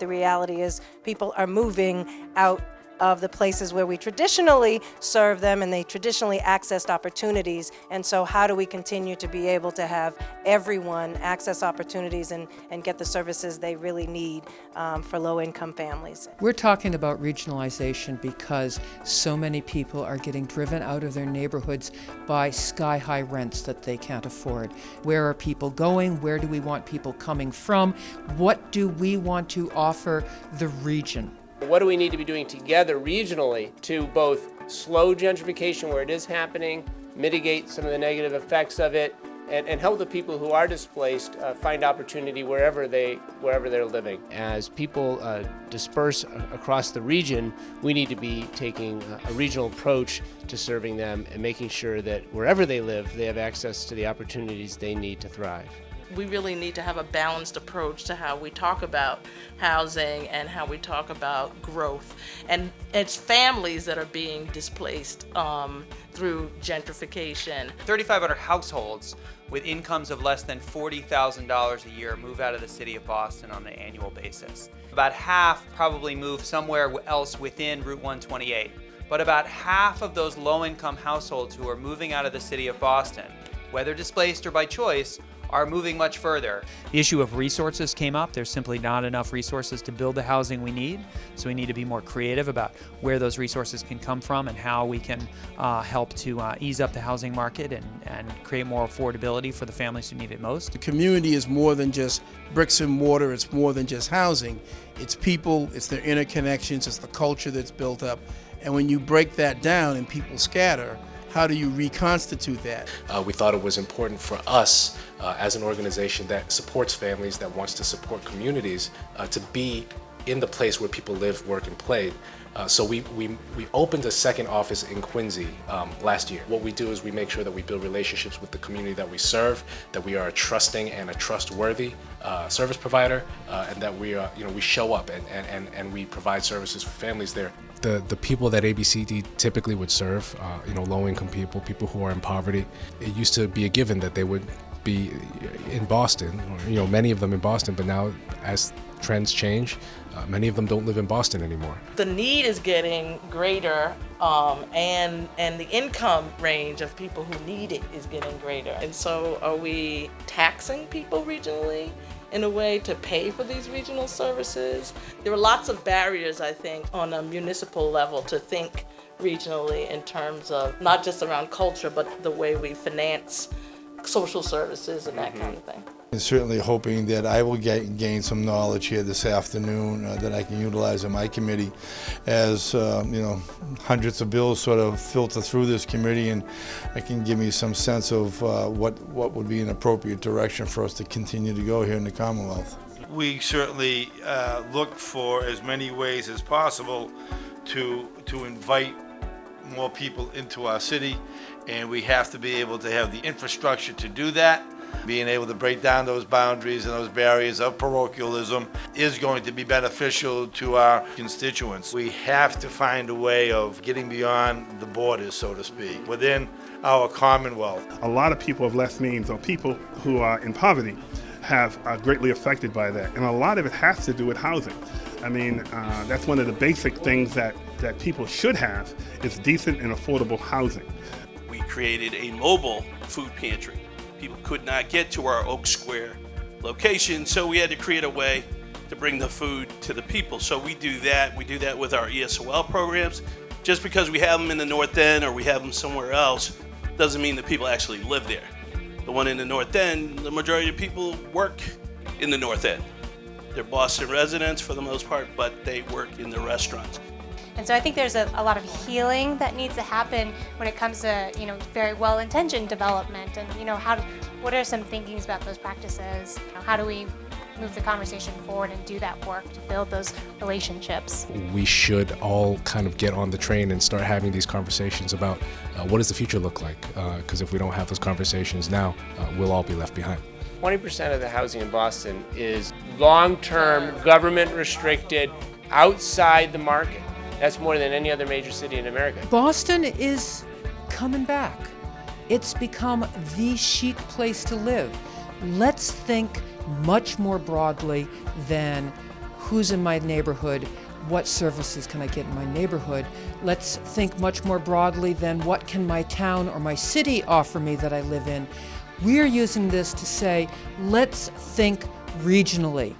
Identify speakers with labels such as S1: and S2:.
S1: the reality is people are moving out of the places where we traditionally serve them and they traditionally accessed opportunities. And so how do we continue to be able to have everyone access opportunities and get the services they really need for low-income families?
S2: We're talking about regionalization because so many people are getting driven out of their neighborhoods by sky-high rents that they can't afford. Where are people going? Where do we want people coming from? What do we want to offer the region?
S3: What do we need to be doing together regionally to both slow gentrification where it is happening, mitigate some of the negative effects of it, and help the people who are displaced find opportunity wherever they're living. As people disperse across the region, we need to be taking a regional approach to serving them and making sure that wherever they live, they have access to the opportunities they need to thrive.
S4: We really need to have a balanced approach to how we talk about housing and how we talk about growth. And it's families that are being displaced through gentrification.
S5: 3,500 households with incomes of less than $40,000 a year move out of the city of Boston on an annual basis. About half probably move somewhere else within Route 128. But about half of those low-income households who are moving out of the city of Boston, whether displaced or by choice, are moving much further. The issue of resources came up. There's simply not enough resources to build the housing we need, so we need to be more creative about where those resources can come from and how we can help to ease up the housing market and create more affordability for the families who need it most.
S6: The community is more than just bricks and mortar, it's more than just housing. It's people, it's their interconnections, it's the culture that's built up. And when you break that down and people scatter, how do you reconstitute that?
S7: We thought it was important for us as an organization that supports families, that wants to support communities, to be in the place where people live, work, and play. So we opened a second office in Quincy last year. What we do is we make sure that we build relationships with the community that we serve, that we are a trusting and a trustworthy service provider, and that we show up and we provide services for families there. The people that ABCD typically would serve, low-income people, people who are in poverty, it used to be a given that they would be in Boston, or many of them in Boston, but now as trends change, many of them don't live in Boston anymore.
S4: The need is getting greater, and the income range of people who need it is getting greater. And so are we taxing people regionally in a way to pay for these regional services? There are lots of barriers, I think, on a municipal level to think regionally in terms of not just around culture, but the way we finance social services and that kind of thing.
S8: And certainly hoping that I will gain some knowledge here this afternoon that I can utilize in my committee as hundreds of bills sort of filter through this committee, and it can give me some sense of what would be an appropriate direction for us to continue to go here in the Commonwealth.
S9: We certainly look for as many ways as possible to invite more people into our city, and we have to be able to have the infrastructure to do that. Being able to break down those boundaries and those barriers of parochialism is going to be beneficial to our constituents. We have to find a way of getting beyond the borders, so to speak, within our Commonwealth.
S10: A lot of people of less means, or people who are in poverty, are greatly affected by that. And a lot of it has to do with housing. I mean, that's one of the basic things that people should have, is decent and affordable housing.
S11: We created a mobile food pantry. People could not get to our Oak Square location, so we had to create a way to bring the food to the people. So we do that. We do that with our ESOL programs. Just because we have them in the North End or we have them somewhere else doesn't mean that people actually live there. The one in the North End, the majority of people work in the North End. They're Boston residents for the most part, but they work in the restaurants.
S12: And so I think there's a lot of healing that needs to happen when it comes to, very well-intentioned development. And, what are some thinkings about those practices? How do we move the conversation forward and do that work to build those relationships?
S7: We should all kind of get on the train and start having these conversations about what does the future look like? Because if we don't have those conversations now, we'll all be left behind.
S3: 20% of the housing in Boston is long-term, government-restricted, outside the market. That's more than any other major city in America.
S2: Boston is coming back. It's become the chic place to live. Let's think much more broadly than who's in my neighborhood, what services can I get in my neighborhood. Let's think much more broadly than what can my town or my city offer me that I live in. We're using this to say, let's think regionally.